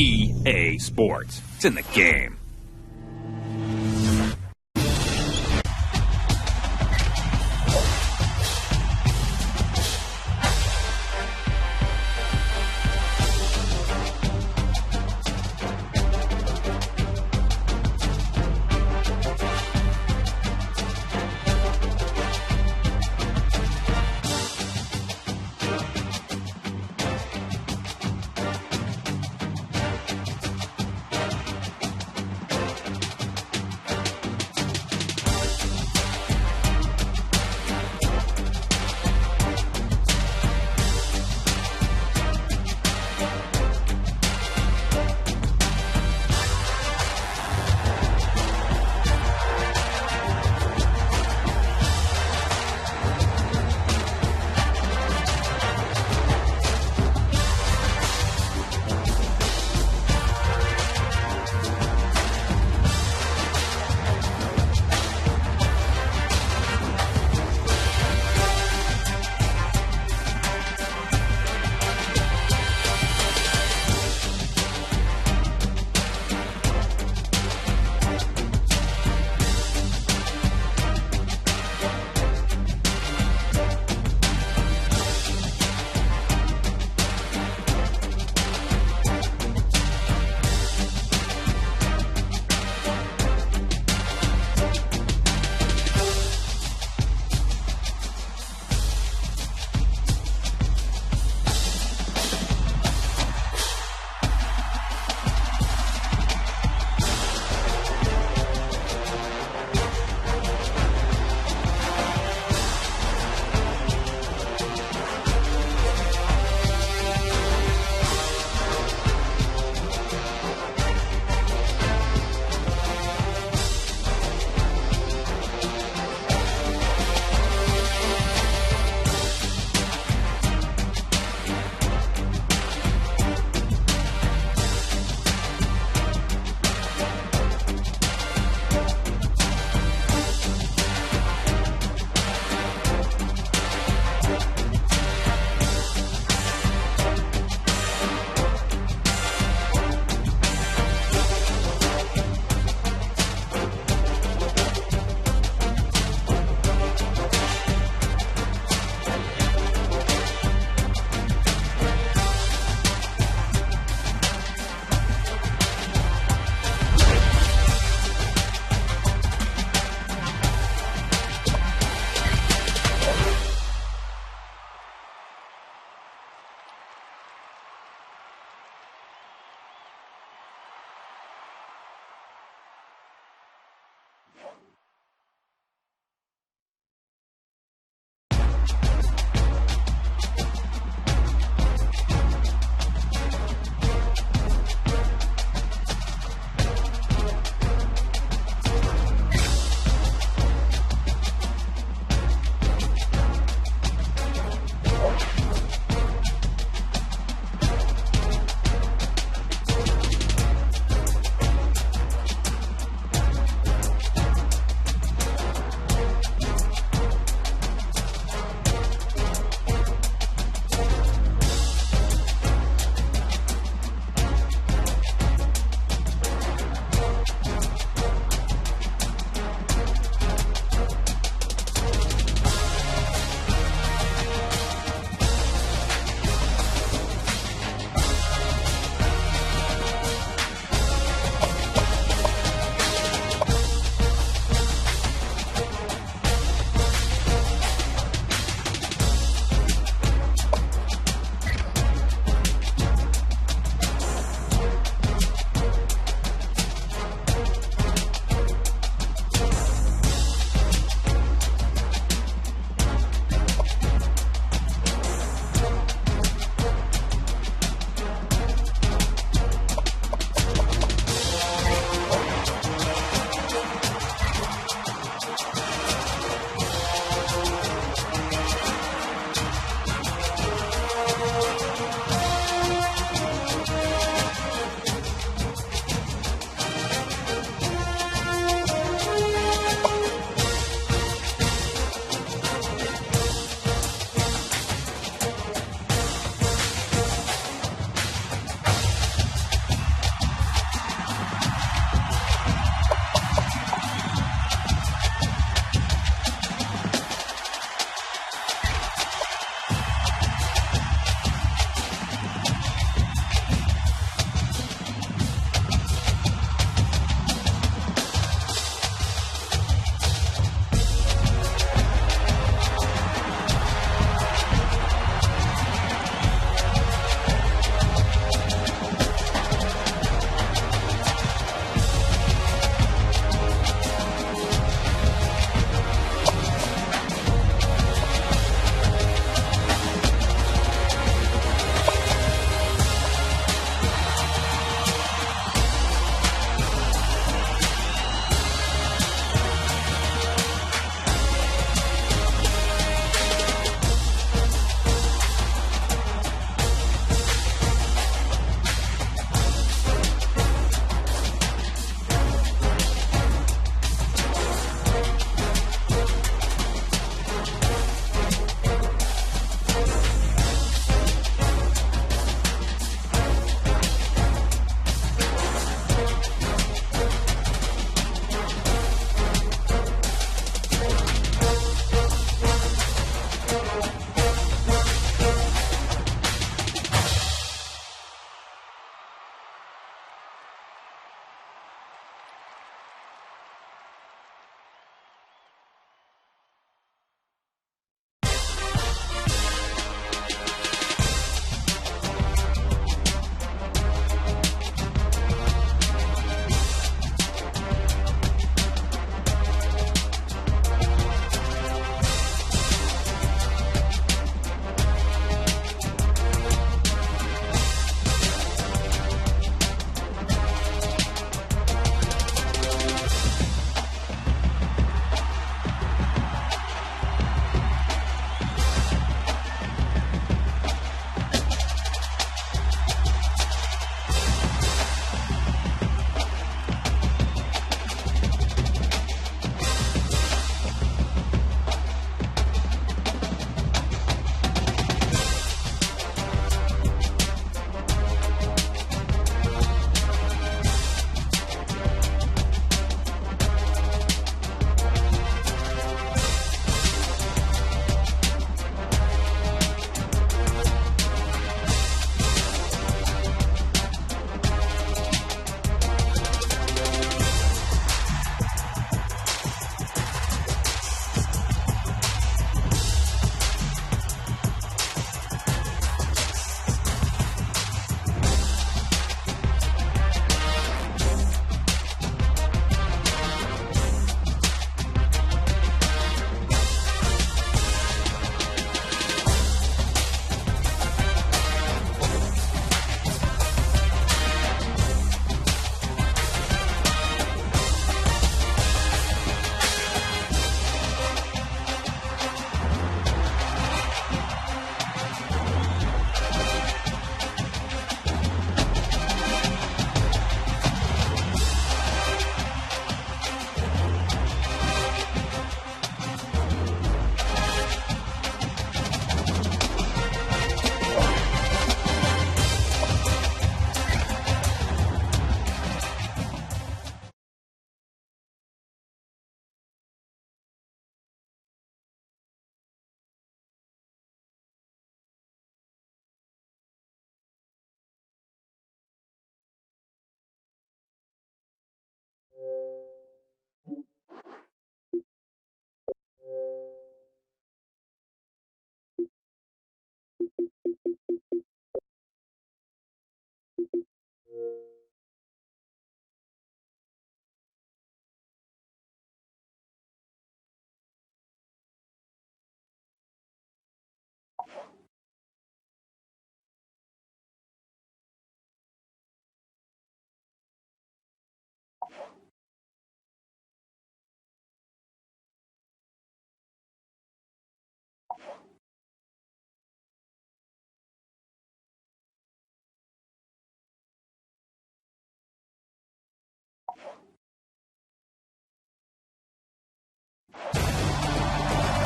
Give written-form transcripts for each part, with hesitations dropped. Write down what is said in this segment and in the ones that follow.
EA Sports. It's in the game.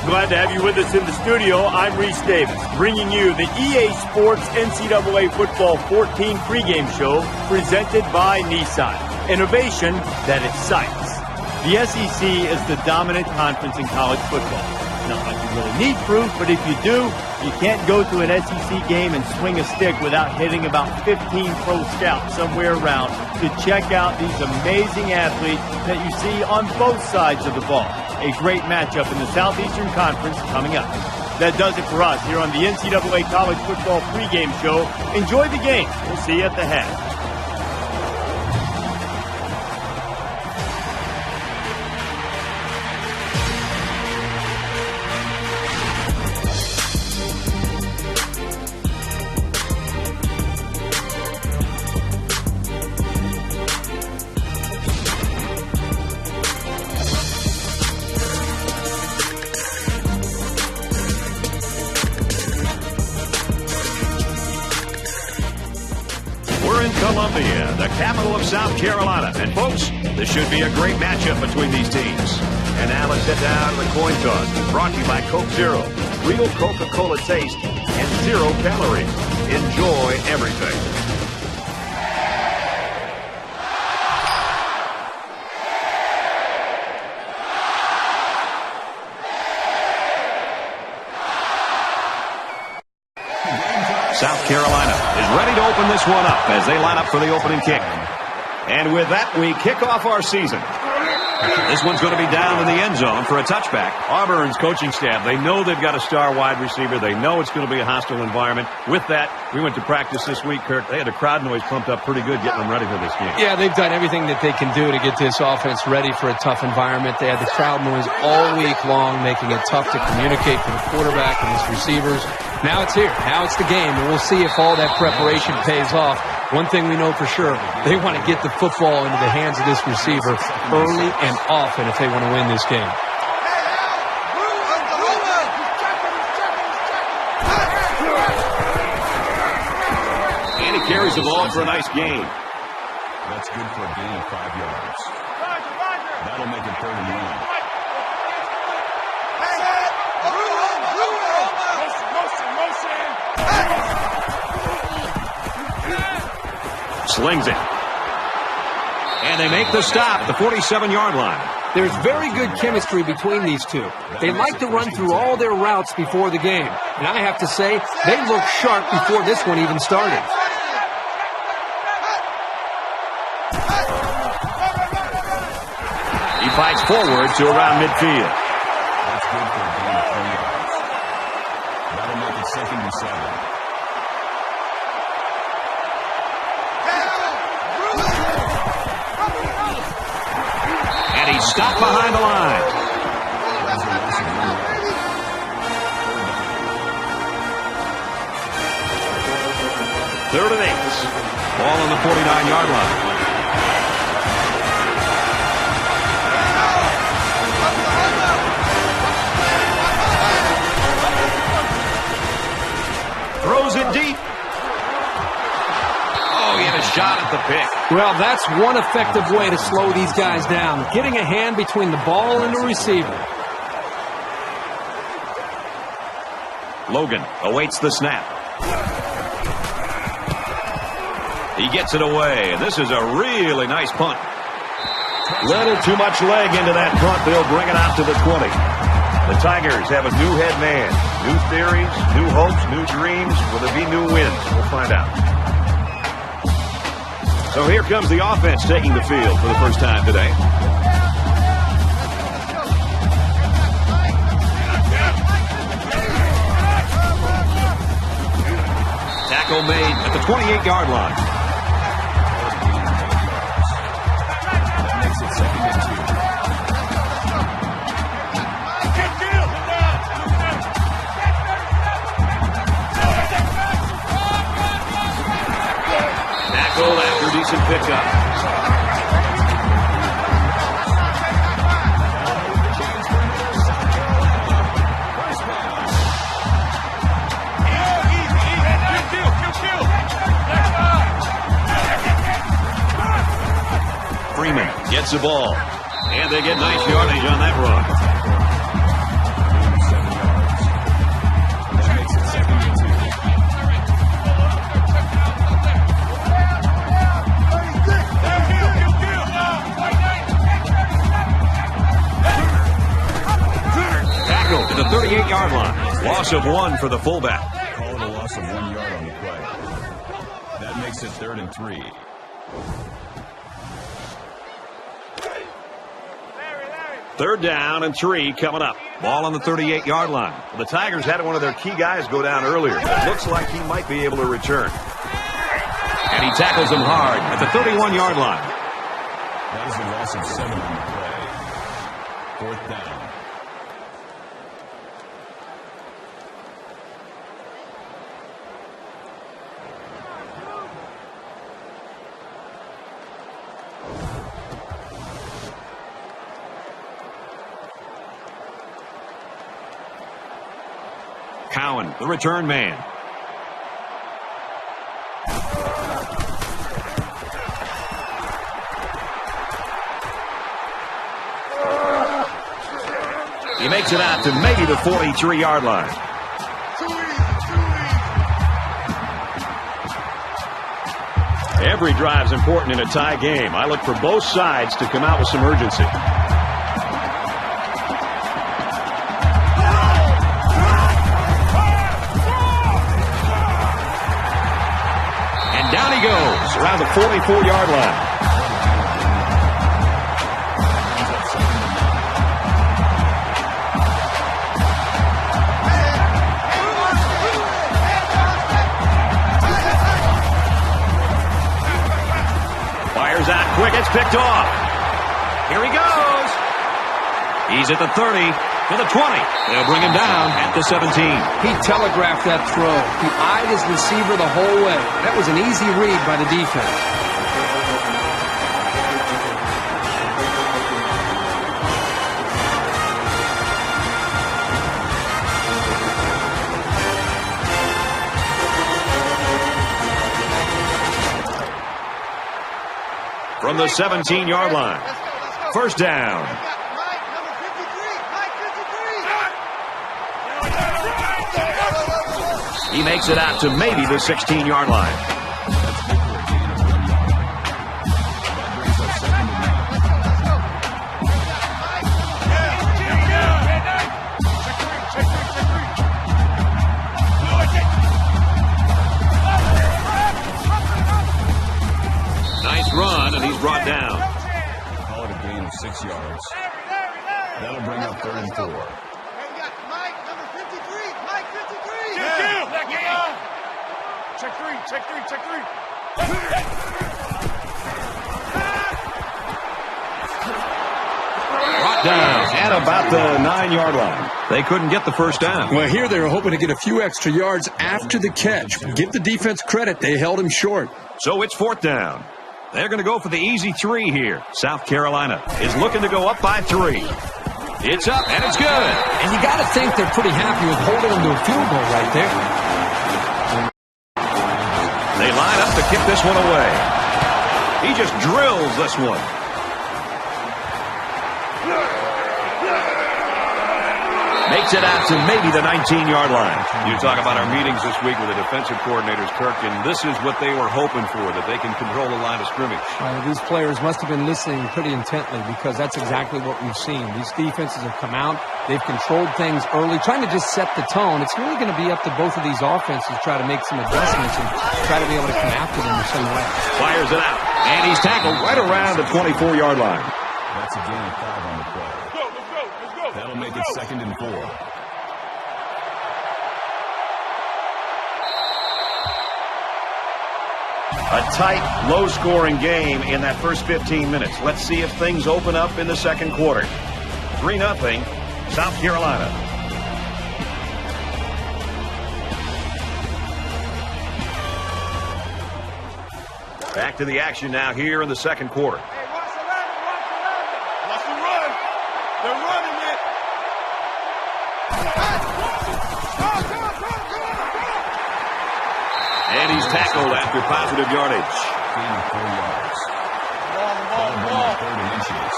glad to have you with us in the studio. I'm Reese Davis, bringing you the EA Sports NCAA Football 14 pregame show presented by Nissan. Innovation that excites. The SEC is the dominant conference in college football. Not like you really need proof, but if you do, you can't go to an SEC game and swing a stick without hitting about 15 pro scouts somewhere around to check out these amazing athletes that you see on both sides of the ball. A great matchup in the Southeastern Conference coming up. That does it for us here on the NCAA College Football pregame show. Enjoy the game. We'll see you at the half. Columbia, the capital of South Carolina. And folks, this should be a great matchup between these teams. And now let's head down to the coin toss, brought to you by Coke Zero. Real Coca-Cola taste and 0 calories. Enjoy everything. South Carolina is ready to open this one up as they line up for the opening kick. And with that, we kick off our season. This one's going to be down in the end zone for a touchback. Auburn's coaching staff, they know they've got a star wide receiver. They know it's going to be a hostile environment. With that, we went to practice this week, Kirk. They had the crowd noise pumped up pretty good getting them ready for this game. Yeah, they've done everything that they can do to get this offense ready for a tough environment. They had the crowd noise all week long, making it tough to communicate for the quarterback and his receivers. Now it's here. Now it's the game, and we'll see if all that preparation pays off. One thing we know for sure, they want to get the football into the hands of this receiver early and often if they want to win this game. And he carries the ball for a nice gain. That's good for a gain of 5 yards. That'll make it 31. Slings it. And they make the stop at the 47-yard line. There's very good chemistry between these two. They like to run through all their routes before the game. And I have to say, they looked sharp before this one even started. He fights forward to around midfield. That's good for a gain of 3 yards. That'll make it 2nd and 7. And he's stopped behind the line. 3rd and 8. Ball on the 49-yard line. Throws it deep. Oh, he had a shot at the pick. Well, that's one effective way to slow these guys down, getting a hand between the ball and the receiver. Logan awaits the snap. He gets it away, and this is a really nice punt. Little too much leg into that punt. They'll bring it out to the 20. The Tigers have a new head man. New theories, new hopes, new dreams. Will there be new wins? We'll find out. So here comes the offense taking the field for the first time today. Tackle made at the 28-yard line. That makes it 2nd and 2. Tackle after decent pickup. Freeman gets the ball. And they get nice yardage on that run. Loss of 1 for the fullback. Call it a loss of 1 yard on the play. That makes it 3rd and 3. Third down and 3 coming up. Ball on the 38-yard line. The Tigers had one of their key guys go down earlier. It looks like he might be able to return. And he tackles him hard at the 31-yard line. That is a loss of 7 on the play. 4th down. Cowan, the return man. He makes it out to maybe the 43-yard line. Every drive's important in a tie game. I look for both sides to come out with some urgency. And down he goes around the 44-yard line. Out quick, it's picked off. Here he goes. He's at the 30, to the 20. They'll bring him down at the 17. He telegraphed that throw. He eyed his receiver the whole way. That was an easy read by the defense. From the 17-yard line. First down. He makes it out to maybe the 16-yard line. Nice run, and he's brought down. Call it a gain of 6 yards. That'll bring up 3rd and 4. Check three. Brought down at about the 9-yard line. They couldn't get the first down. Well, here they were hoping to get a few extra yards after the catch. Give the defense credit. They held him short. So it's 4th down. They're going to go for the easy 3 here. South Carolina is looking to go up by 3. It's up, and it's good. And you got to think they're pretty happy with holding them to a field goal right there. They line up to kick this one away. He just drills this one. Makes it out to maybe the 19-yard line. You talk about our meetings this week with the defensive coordinators, Kirk, and this is what they were hoping for, that they can control the line of scrimmage. These players must have been listening pretty intently because that's exactly what we've seen. These defenses have come out. They've controlled things early, trying to just set the tone. It's really going to be up to both of these offenses to try to make some adjustments and try to be able to come after them in some way. Fires it out, and he's tackled right around the 24-yard line. That's a gain of 5 on the play. That'll make it 2nd and 4. A tight, low-scoring game in that first 15 minutes. Let's see if things open up in the second quarter. 3-0, South Carolina. Back to the action now here in the second quarter. Watch the run. They're running it. And he's tackled after positive yardage. Gain of 4 yards. Ball 3rd and inches.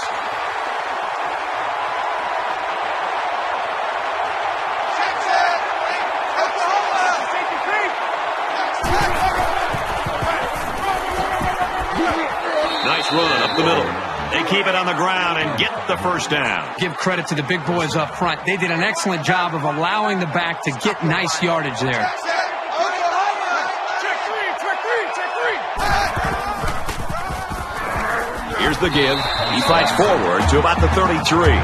Nice run up the middle. They keep it on the ground and get the first down. Give credit to the big boys up front. They did an excellent job of allowing the back to get nice yardage there. Here's the give. He fights forward to about the 33.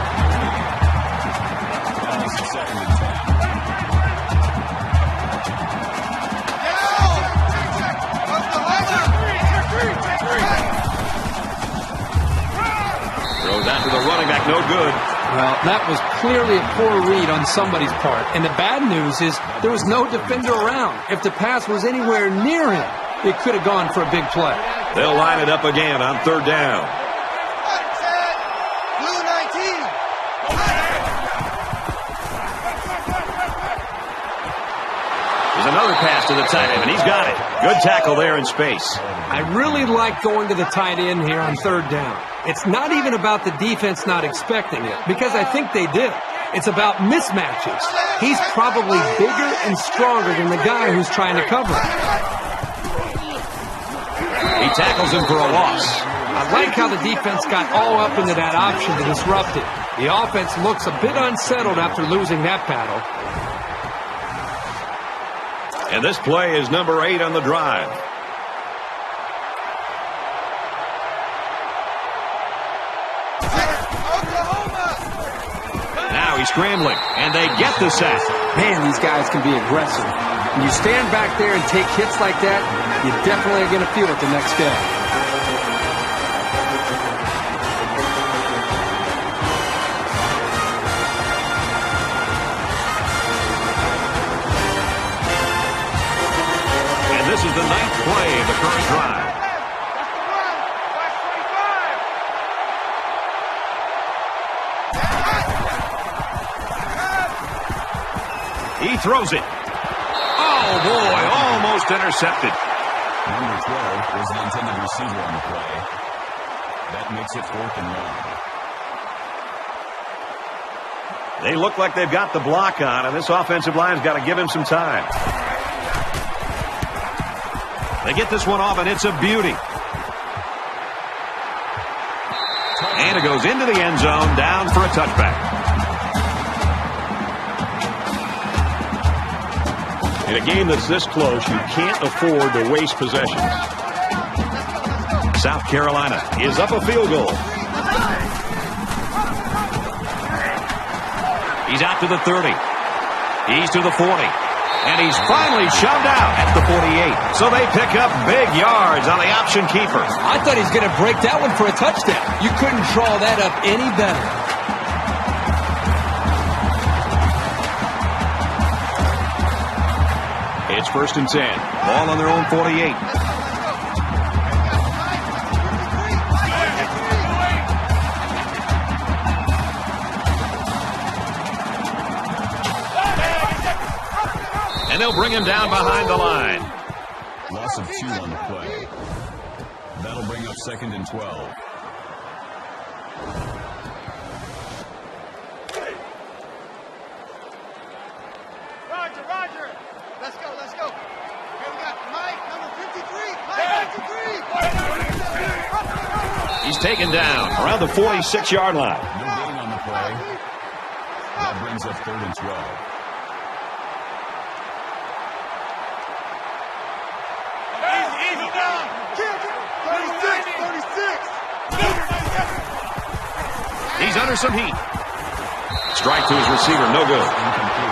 Throws out to the running back, no good. Well, that was clearly a poor read on somebody's part. And the bad news is there was no defender around. If the pass was anywhere near him, it could have gone for a big play. They'll line it up again on third down. Blue 19. There's another pass to the tight end, and he's got it. Good tackle there in space. I really like going to the tight end here on third down. It's not even about the defense not expecting it, because I think they did. It's about mismatches. He's probably bigger and stronger than the guy who's trying to cover him. He tackles him for a loss. I like how the defense got all up into that option to disrupt it. The offense looks a bit unsettled after losing that battle. And this play is number 8 on the drive. Now he's scrambling, and they get the sack. Man, these guys can be aggressive. When you stand back there and take hits like that, you definitely are going to feel it the next day. And this is the 9th play of the current drive. He throws it. Oh, boy, almost intercepted. Number 12 was the intended receiver on the play. That makes it 4th and 1. They look like they've got the block on, and this offensive line's got to give him some time. They get this one off, and it's a beauty. And it goes into the end zone, down for a touchback. In a game that's this close, you can't afford to waste possessions. South Carolina is up a field goal. He's out to the 30. He's to the 40. And he's finally shoved out at the 48. So they pick up big yards on the option keeper. I thought he's going to break that one for a touchdown. You couldn't draw that up any better. It's 1st and 10. Ball on their own 48. And they'll bring him down behind the line. Loss of 2 on the play. That'll bring up 2nd and 12. Roger. Let's go. Here we got Mike, number 53. Mike 53. He's taken down around the 46-yard line. No gain on the play. That brings up 3rd and 12. Easy down. 36. He's under some heat. Strike to his receiver, no good. Incomplete.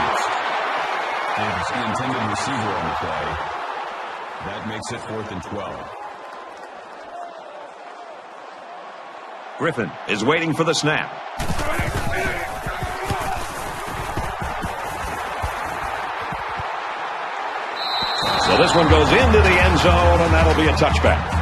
It's the intended receiver on the play. That makes it 4th and 12. Griffin is waiting for the snap. So this one goes into the end zone, and that'll be a touchback.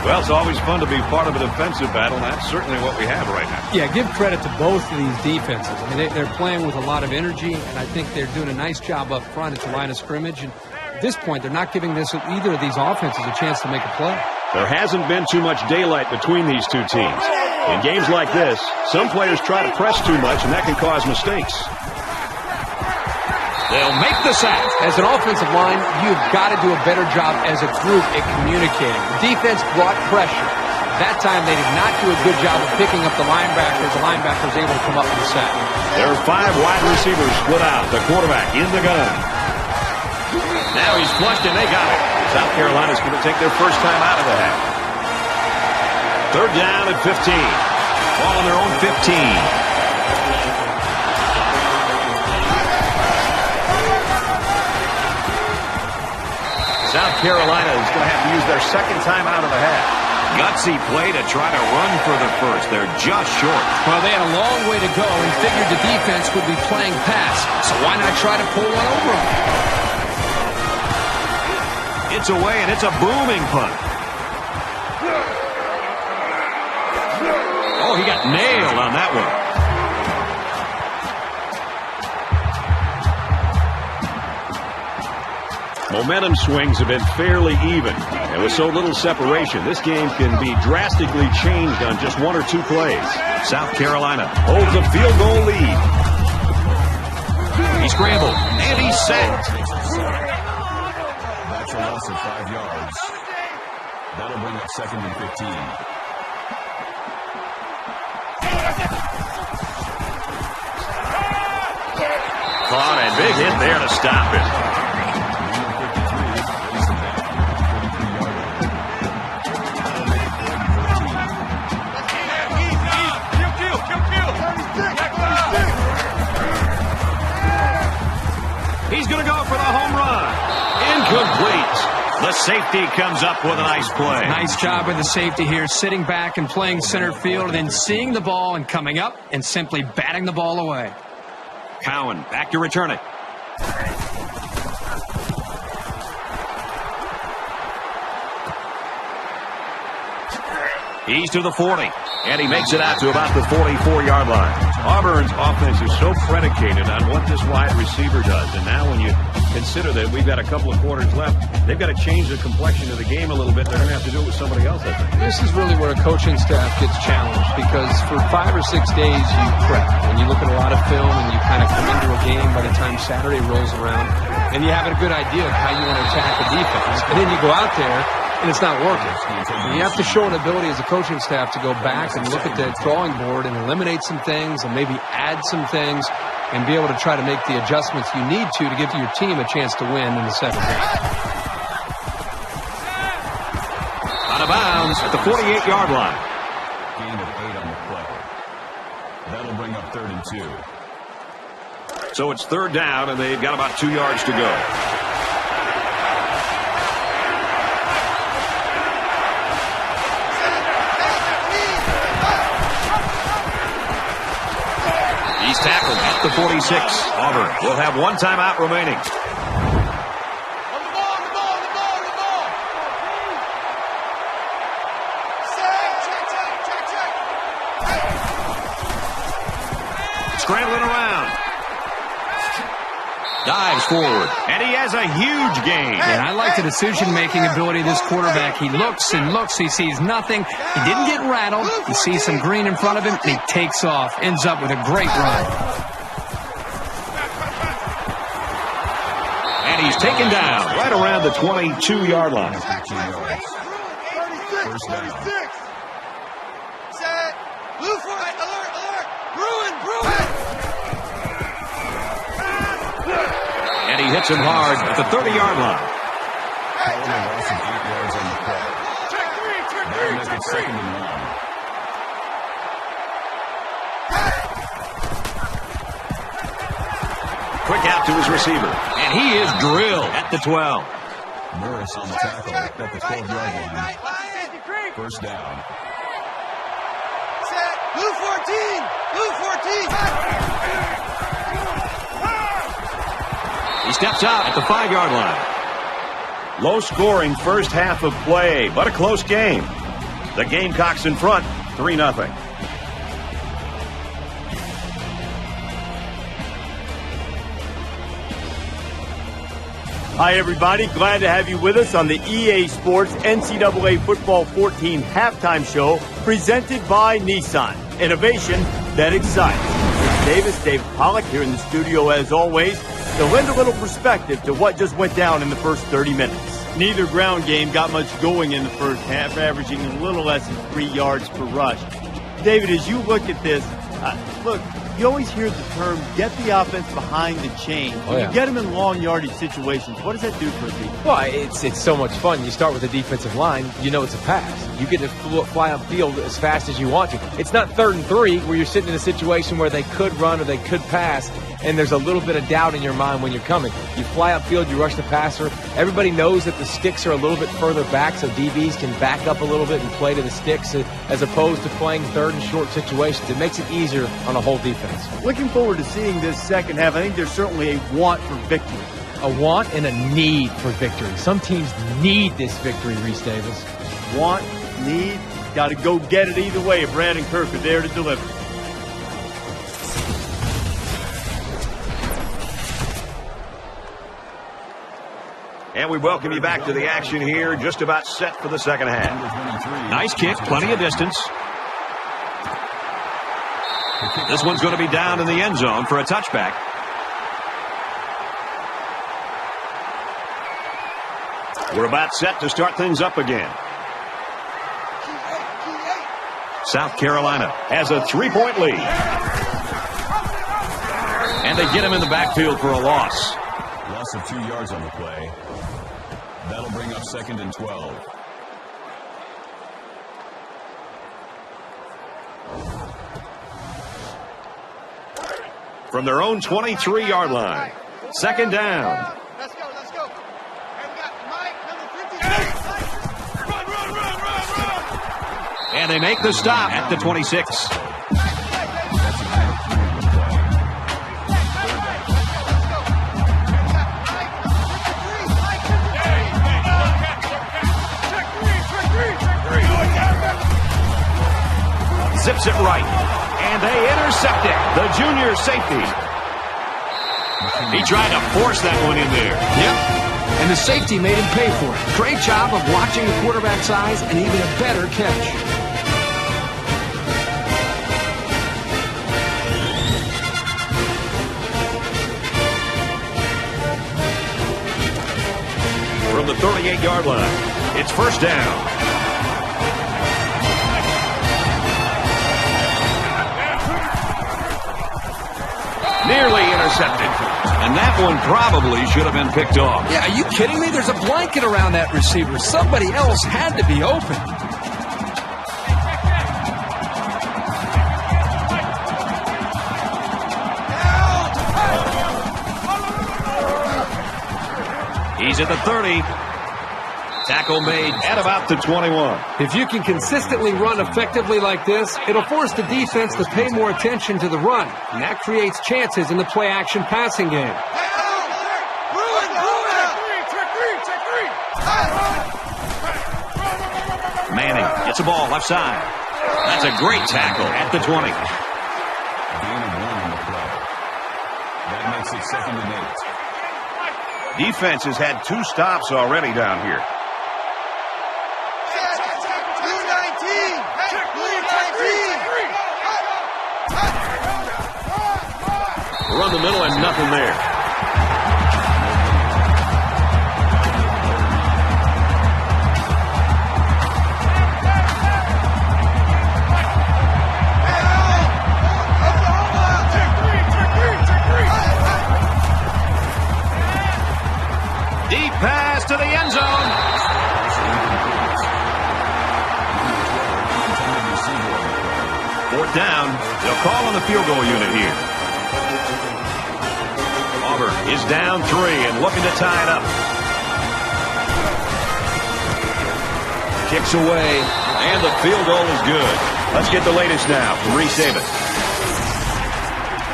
Well, it's always fun to be part of a defensive battle, and that's certainly what we have right now. Yeah, give credit to both of these defenses. I mean, they're playing with a lot of energy, and I think they're doing a nice job up front at the line of scrimmage. And at this point, they're not giving either of these offenses a chance to make a play. There hasn't been too much daylight between these two teams. In games like this, some players try to press too much, and that can cause mistakes. They'll make the sack. As an offensive line, you've got to do a better job as a group at communicating. The defense brought pressure. That time they did not do a good job of picking up the linebackers. The linebackers able to come up with the sack. There are 5 wide receivers split out. The quarterback in the gun. Now he's flushed and they got it. South Carolina's going to take their first time out of the half. Third down at 15. Ball on their own 15. South Carolina is going to have to use their second time out of the half. Gutsy play to try to run for the first. They're just short. Well, they had a long way to go and figured the defense would be playing pass. So why not try to pull one over them? It's away, and it's a booming punt. Oh, he got nailed on that one. Momentum swings have been fairly even. And with so little separation, this game can be drastically changed on just 1 or 2 plays. South Carolina holds a field goal lead. He scrambled, and he's sacked. That's a loss of 5 yards. That'll bring up 2nd and 15. Caught and big hit there to stop it. He's going to go for the home run. Incomplete. The safety comes up with a nice play. Nice job with the safety here, sitting back and playing center field, and then seeing the ball and coming up and simply batting the ball away. Cowan back to return it. He's to the 40, and he makes it out to about the 44-yard line. Auburn's offense is so predicated on what this wide receiver does, and now when you consider that we've got a couple of quarters left, they've got to change the complexion of the game a little bit. They're going to have to do it with somebody else, I think. This is really where a coaching staff gets challenged, because for 5 or 6 days you prep, and you look at a lot of film, and you kind of come into a game by the time Saturday rolls around, and you have a good idea of how you want to attack the defense. And then you go out there, and it's not working. And you have to show an ability as a coaching staff to go back and look at the drawing board and eliminate some things and maybe add some things and be able to try to make the adjustments you need to give your team a chance to win in the second half. Out of bounds at the 48-yard line. Gain of 8 on the play. That'll bring up 3rd and 2. So it's 3rd down, and they've got about 2 yards to go. He's tackled at the 46. Auburn will have 1 timeout remaining. Scrambling around. Dives forward, and he has a huge gain. And I like the decision-making ability of this quarterback. He looks and looks. He sees nothing. He didn't get rattled. He sees some green in front of him, and he takes off. Ends up with a great run. And he's taken down right around the 22-yard line. 15 yards. First down. Set. Blue for it. Alert, alert. Bruin. And he hits him hard at the 30-yard line. Calling a loss of 8 yards on the play. That'll make it 2nd and 1. Quick out to his receiver. And he is drilled at the 12. Morris on the tackle at the 12-yard line. First down. Set. Blue 14. Blue 14. He steps out at the 5-yard line. Low-scoring first half of play, but a close game. The Gamecocks in front, 3-0. Hi, everybody. Glad to have you with us on the EA Sports NCAA Football 14 halftime show presented by Nissan. Innovation that excites. Chris Davis, David Pollack here in the studio as always to lend a little perspective to what just went down in the first 30 minutes. Neither ground game got much going in the first half, averaging a little less than 3 yards per rush. David, as you look at this, look, you always hear the term, get the offense behind the chain. When you get them in long yardage situations, what does that do for a team? Well, it's so much fun. You start with the defensive line, you know it's a pass. You get to fly upfield as fast as you want to. It's not 3rd and 3 where you're sitting in a situation where they could run or they could pass, and there's a little bit of doubt in your mind when you're coming. You fly upfield, you rush the passer. Everybody knows that the sticks are a little bit further back, so DBs can back up a little bit and play to the sticks as opposed to playing 3rd and short situations. It makes it easier on a whole defense. Looking forward to seeing this second half. I think there's certainly a want for victory. A want and a need for victory. Some teams need this victory, Reese Davis. Want, need, got to go get it either way. Brad and Kirk are there to deliver. And we welcome you back to the action here, just about set for the second half. Nice kick, plenty of distance. This one's going to be down in the end zone for a touchback. We're about set to start things up again. South Carolina has a 3-point lead. And they get him in the backfield for a loss. Loss of 2 yards on the play. That'll bring up 2nd and 12. From their own 23-yard line. 2nd down. Let's go. Hey, we got Mike, number 53. And they make the stop at the 26. Zips it right. And they intercept it. The junior safety. He tried to force that one in there. Yep. And the safety made him pay for it. Great job of watching the quarterback's eyes and even a better catch. From the 38-yard line, it's 1st down. Nearly intercepted. And that one probably should have been picked off. Yeah, are you kidding me? There's a blanket around that receiver. Somebody else had to be open. He's at the 30. Tackle made at about the 21. If you can consistently run effectively like this, it'll force the defense to pay more attention to the run, and that creates chances in the play-action passing game. Manning gets a ball left side. That's a great tackle at the 20. Gain of 1 on the play. That makes it 2nd and 8. Defense has had 2 stops already down here. Run the middle and nothing there. Deep pass to the end zone. Fourth down. They'll call on the field goal unit here. Auburn is down 3 and looking to tie it up. Kicks away, and the field goal is good. Let's get the latest now from Reese Davis.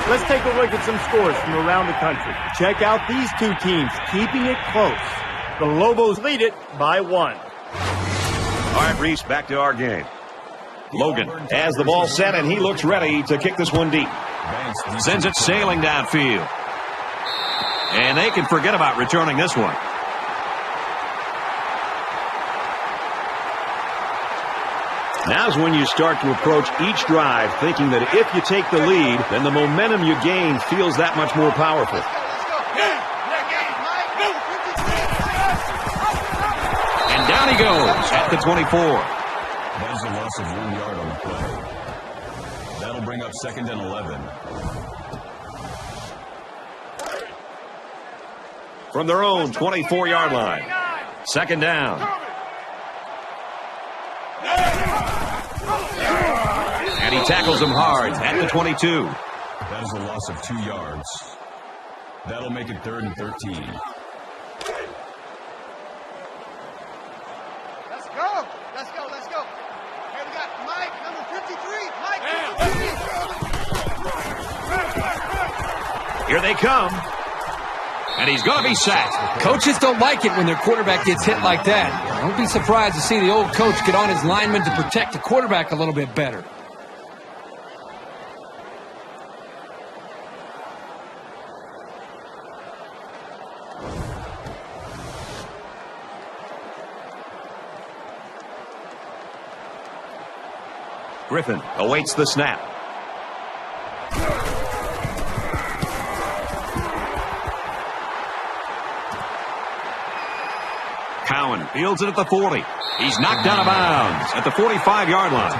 Let's take a look at some scores from around the country. Check out these two teams keeping it close. The Lobos lead it by 1. All right, Reese, back to our game. Logan has the ball set, and he looks ready to kick this one deep. Sends it sailing downfield. And they can forget about returning this one. Now's when you start to approach each drive thinking that if you take the lead, then the momentum you gain feels that much more powerful. he goes at the 24. That is a loss of 1 yard on the play. That'll bring up 2nd and 11. From their own 24-yard line. 2nd down. And he tackles him hard at the 22. That is a loss of 2 yards. That'll make it 3rd and 13. Let's go. Let's go. Let's go. Here we got Mike, number 53. Mike, 53. Here they come. And he's going to be sacked. Coaches don't like it when their quarterback gets hit like that. Don't be surprised to see the old coach get on his linemen to protect the quarterback a little bit better. Griffin awaits the snap. Cowan fields it at the 40. He's knocked out of bounds at the 45-yard line.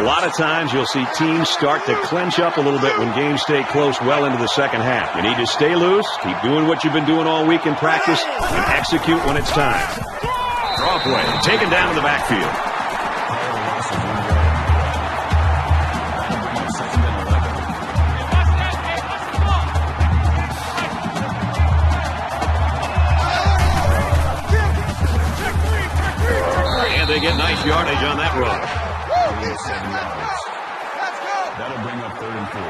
A lot of times you'll see teams start to clinch up a little bit when games stay close well into the second half. You need to stay loose, keep doing what you've been doing all week in practice, and execute when it's time. Draw play, taken down in the backfield. They get nice yardage on that run. 7 yards. That'll bring up 3rd and 4.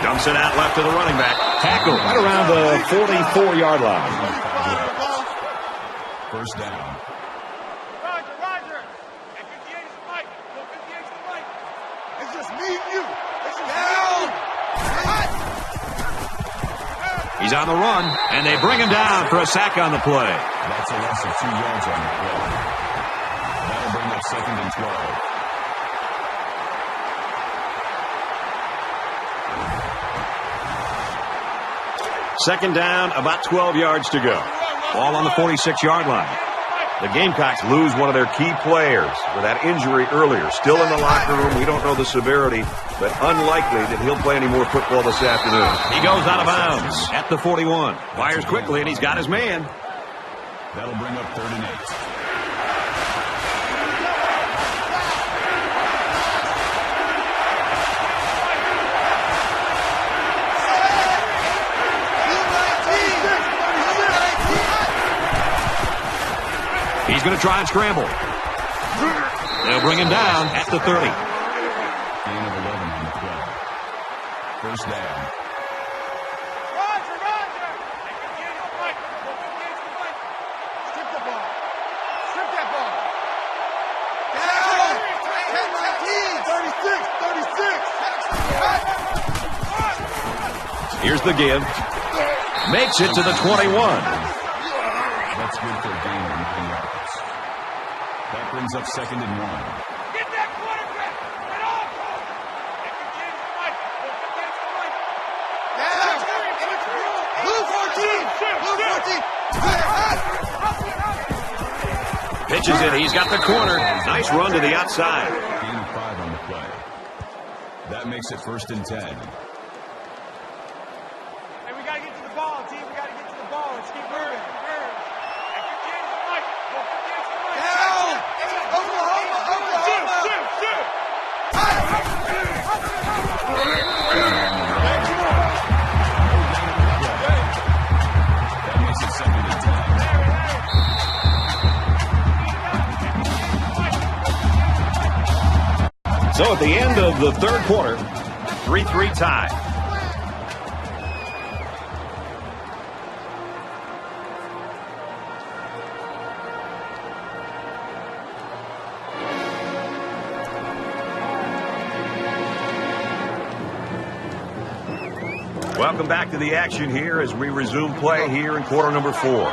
Dumps it out left to the running back. Tackle right around the 44-yard line. 1st down. Roger. And 58 is Mike. 58 is Mike. It's just me and you. He's on the run, and they bring him down for a sack on the play. That's a loss of 2 yards on the play. That'll bring up 2nd and 12. Second down, about 12 yards to go. Ball on the 46-yard line. The Gamecocks lose one of their key players with that injury earlier. Still in the locker room. We don't know the severity, but unlikely that he'll play any more football this afternoon. He goes out of bounds at the 41. Fires quickly, and he's got his man. That'll bring up 3rd and 8. He's going to try and scramble. They'll bring him down at the 30. Gain of 11 on the play. 1st down. Roger. Strip the ball. Strip that ball. Down. 10, 19, 36. Here's the give. Makes it to the 21. That's good for a gain of 9 yards. That brings up 2nd and 1. Get that quarterback. Get off. Blue 14. Pitches it. He's got the corner. Nice run to the outside. Gain of 5 on the play. That makes it 1st and 10. Hey, we got to get to the ball, team. We got to get to the ball. Let's keep moving. That makes it 2nd and 10. So at the end of the third quarter, 3-3 tie. Welcome back to the action here as we resume play here in quarter number 4.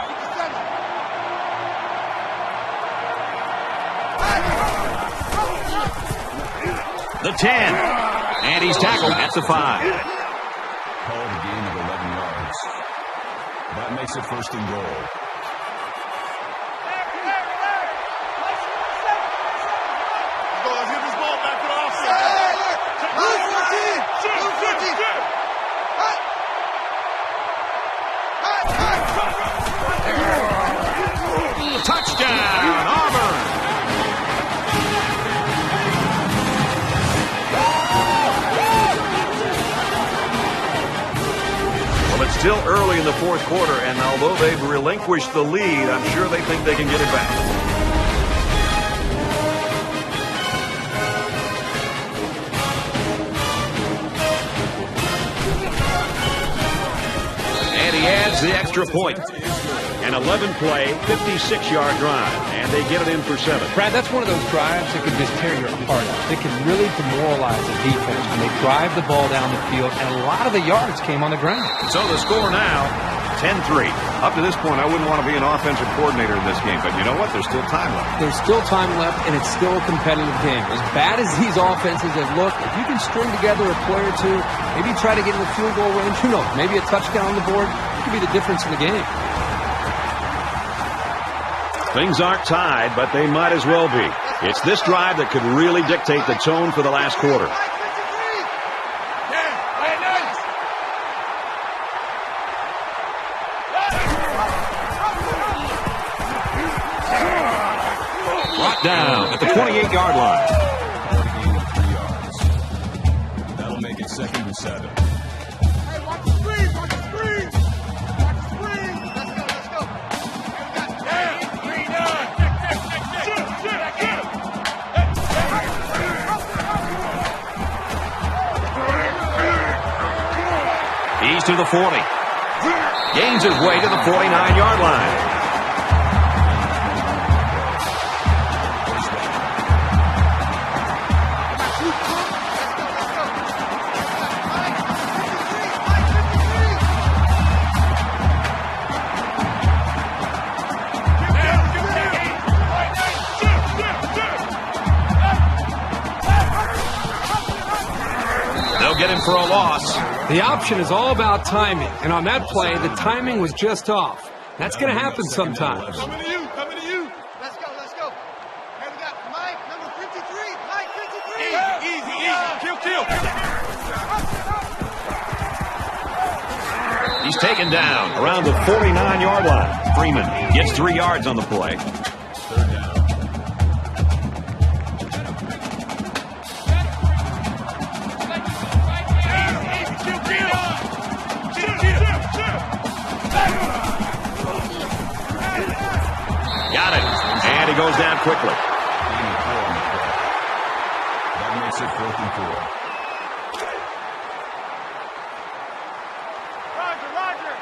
The 10. And he's tackled at the 5. Called a gain of 11 yards. That makes it 1st and goal. Let's get this ball back to the offside. Blue 14. Blue 14. Touchdown, Auburn. Well, it's still early in the 4th quarter, and although they've relinquished the lead, I'm sure they think they can get it back. And he adds the extra point. An 11-play, 56-yard drive, and they get it in for 7. Brad, that's one of those drives that can just tear your heart out. They can really demoralize the defense when they drive the ball down the field, and a lot of the yards came on the ground. So the score now, 10-3. Up to this point, I wouldn't want to be an offensive coordinator in this game, but you know what? There's still time left. There's still time left, and it's still a competitive game. As bad as these offenses have looked, if you can string together a play or two, maybe try to get in the field goal range, who knows, maybe a touchdown on the board, it could be the difference in the game. Things aren't tied, but they might as well be. It's this drive that could really dictate the tone for the last quarter. Brought down at the 28-yard line. That'll make it 2nd and 7. He's to the 40. Gains his way to the 49-yard line. They'll get him for a loss. The option is all about timing, and on that play, the timing was just off. That's going to happen sometimes. Coming to you. Coming to you. Let's go. Let's go. Here we got Mike, number 53. Mike, 53. Easy. Kill. He's taken down around the 49-yard line. Freeman gets 3 yards on the play. 3rd down. Got it. And he goes down quickly. That makes it 4th and 4. Roger.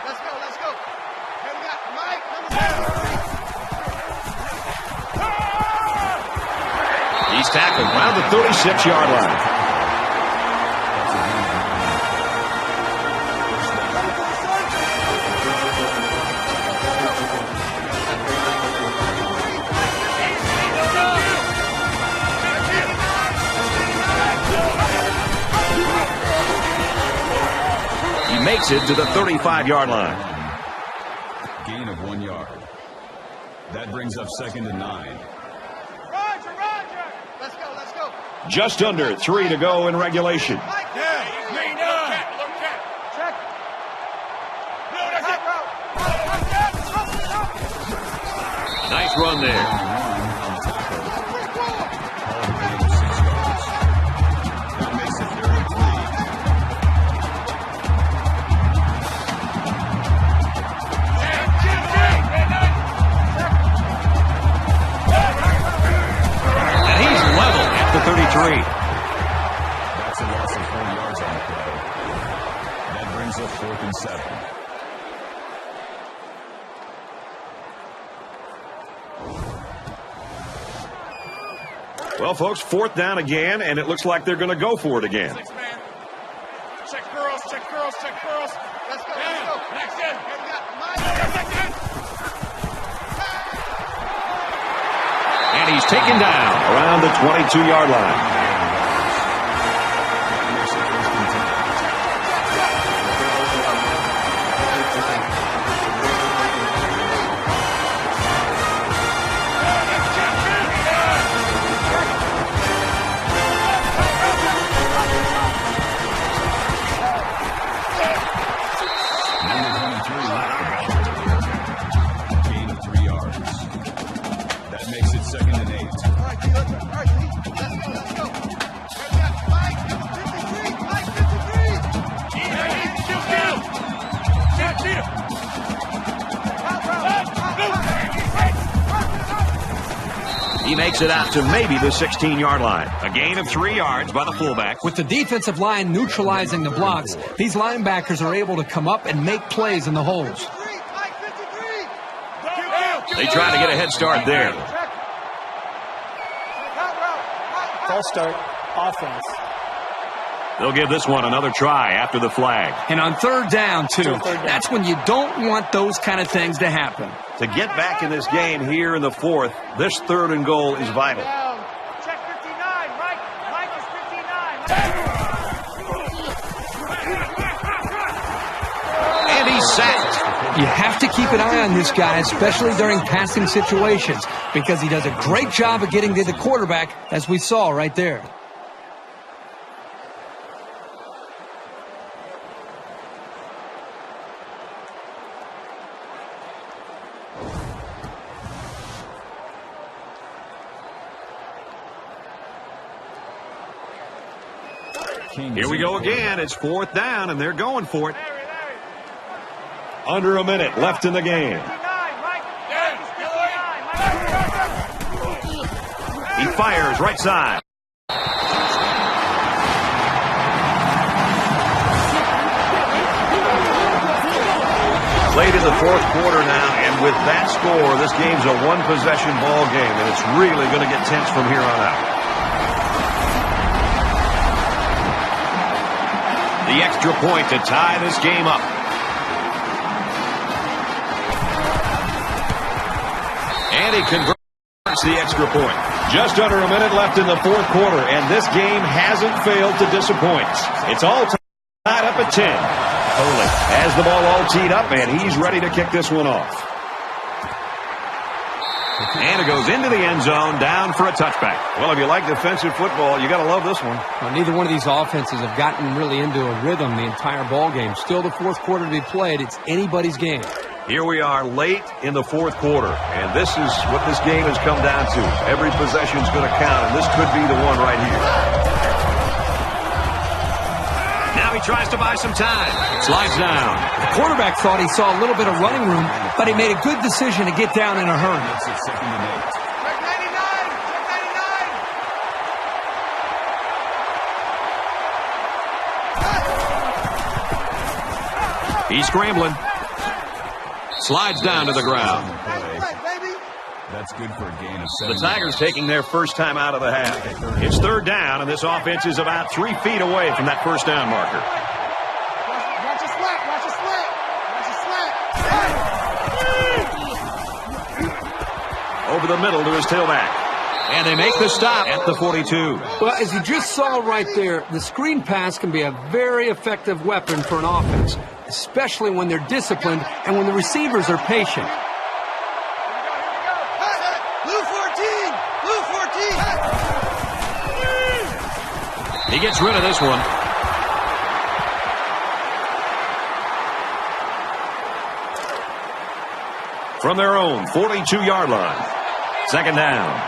Let's go. Here we got Mike, number 53. He's tackled around the 36-yard line. Makes it to the 35-yard line. Gain of 1 yard. That brings up 2nd and 9. Roger. Let's go. Just under 3 to go in regulation. Check. Nice run there. That's a loss of 4 yards on the play. That brings up 4th and 7. Well, folks, 4th down again, and it looks like they're going to go for it again. Check girls. Let's go. Next in. Here we got Mike. And he's taken down around the 22-yard line. He makes it out to maybe the 16-yard line. A gain of 3 yards by the fullback. With the defensive line neutralizing the blocks, these linebackers are able to come up and make plays in the holes. They try to get a head start there. False start, offense. They'll give this one another try after the flag. And on third down, too. That's when you don't want those kind of things to happen. To get back in this game here in the fourth, this 3rd and goal is vital. Check 59, Mike. Mike is 59. And he's sacked. You have to keep an eye on this guy, especially during passing situations, because he does a great job of getting to the quarterback, as we saw right there. Here we go again. It's 4th down, and they're going for it. Under a minute left in the game. He fires right side. Late in the 4th quarter now, and with that score, this game's a one-possession ball game, and it's really going to get tense from here on out. The extra point to tie this game up. And he converts the extra point. Just under a minute left in the 4th quarter, and this game hasn't failed to disappoint. It's all tied up at 10. Foley has the ball all teed up, and he's ready to kick this one off. And it goes into the end zone, down for a touchback. Well, if you like defensive football, you got to love this one. Well, neither one of these offenses have gotten really into a rhythm the entire ball game. Still the 4th quarter to be played. It's anybody's game. Here we are late in the 4th quarter, and this is what this game has come down to. Every possession's going to count, and this could be the one right here. Now he tries to buy some time. Slides down. The quarterback thought he saw a little bit of running room, but he made a good decision to get down in a hurry. Check 99. He's scrambling. Slides down to the ground. That's good for a gain of 7. The Tigers taking their first time out of the half. It's 3rd down, and this offense is about 3 feet away from that first down marker. Watch a slant. Watch a slant. Watch a slant. Over the middle to his tailback. And they make the stop at the 42. Well, as you just saw right there, the screen pass can be a very effective weapon for an offense, especially when they're disciplined and when the receivers are patient. Blue 14. Blue 14. He gets rid of this one. From their own 42-yard line. 2nd down.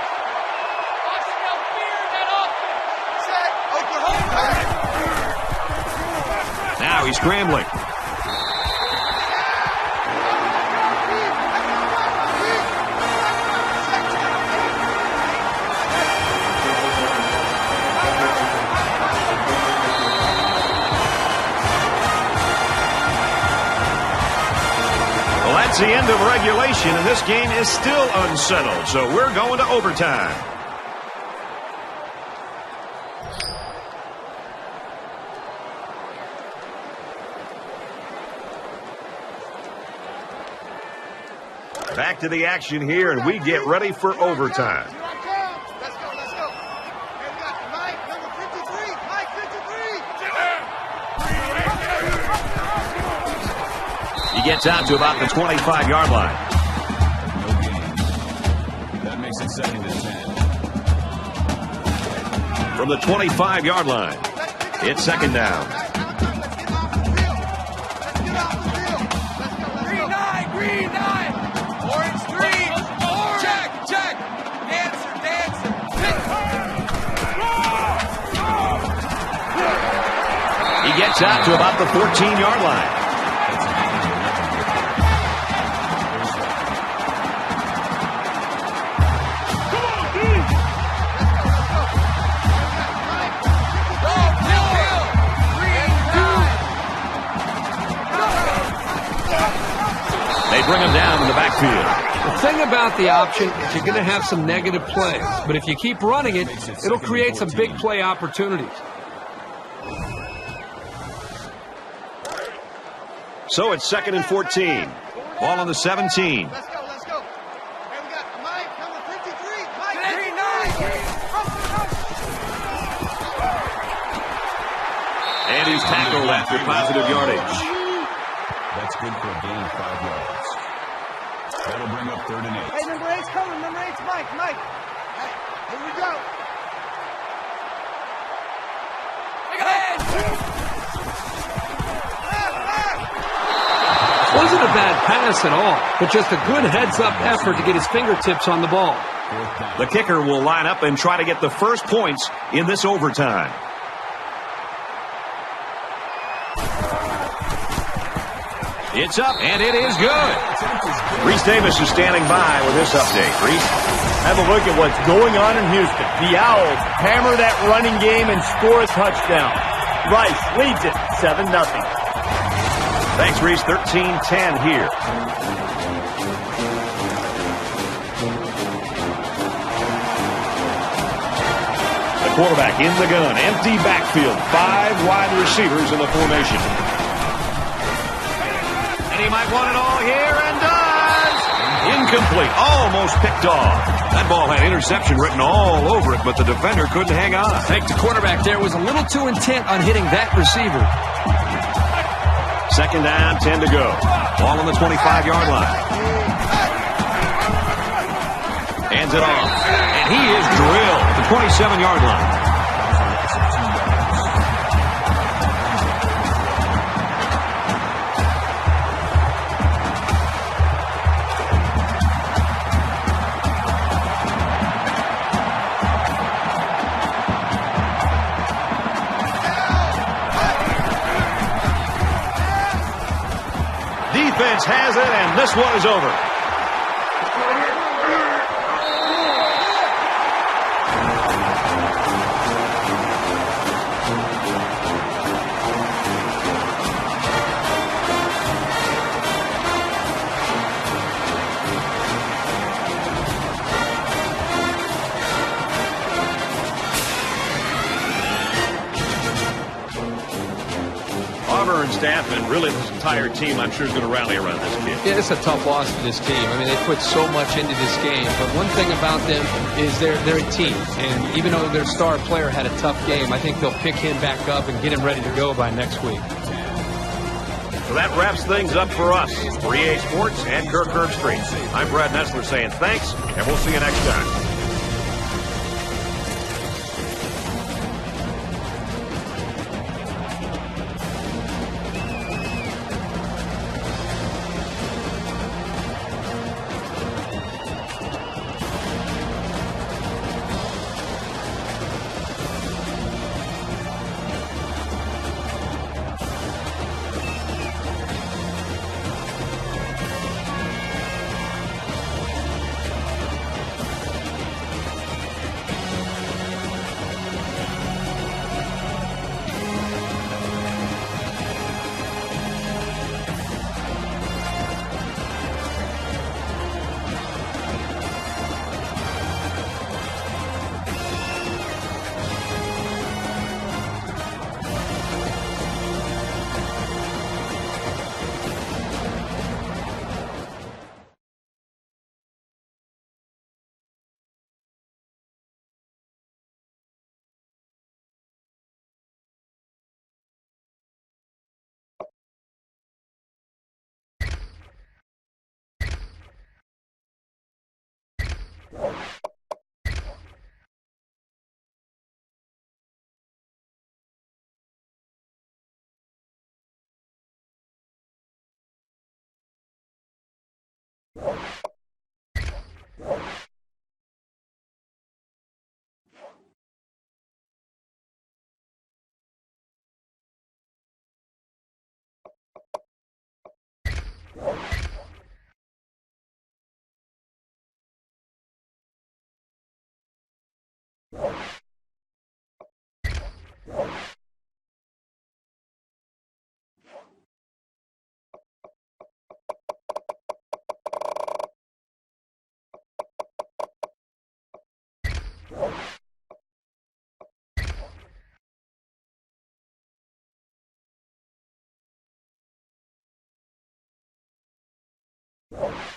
Now he's scrambling. Well, that's the end of regulation, and this game is still unsettled, so we're going to overtime. Back to the action here, and we get ready for overtime. Let's go. Let's go. Hey, we got Mike, number 53. Mike, 53. He gets out to about the 25-yard line. No gain. That makes it 2nd and 10. From the 25-yard line, it's 2nd down. Green 9. Orange 3. Check. Dancer. He gets out to about the 14-yard line. They bring him down in the backfield. The thing about the option is you're going to have some negative plays, but if you keep running it, it'll create some big play opportunities. So it's 2nd and 14. Ball on the 17. Let's go, let's go. Hey, we got Mike, number 53. Mike, 39. And he's tackled after positive yardage. That's good for a gain of 5 yards. That'll bring up 3rd and 8. Hey, number 8's coming. Number 8's Mike. Mike. Hey, here we go. Wasn't a bad pass at all, but just a good heads-up effort to get his fingertips on the ball. The kicker will line up and try to get the first points in this overtime. It's up, and it is good. Reese Davis is standing by with this update. Reese? Have a look at what's going on in Houston. The Owls hammer that running game and score a touchdown. Rice leads it 7-0. Thanks, Reese. 13-10 here. The quarterback in the gun. Empty backfield. 5 wide receivers in the formation. And he might want it all here, and does. Incomplete. Almost picked off. That ball had interception written all over it, but the defender couldn't hang on. I think the quarterback there was a little too intent on hitting that receiver. 2nd down, 10 to go. Ball on the 25-yard line. Hands it off. And he is drilled at the 27-yard line. Defense has it, and this one is over. Auburn staff and really this entire team, I'm sure, is going to rally around this kid. Yeah, it's a tough loss for this team. I mean, they put so much into this game. But one thing about them is they're a team. And even though their star player had a tough game, I think they'll pick him back up and get him ready to go by next week. So that wraps things up for us. For EA Sports and Kirk Herbstreit. I'm Brad Nessler saying thanks, and we'll see you next time. you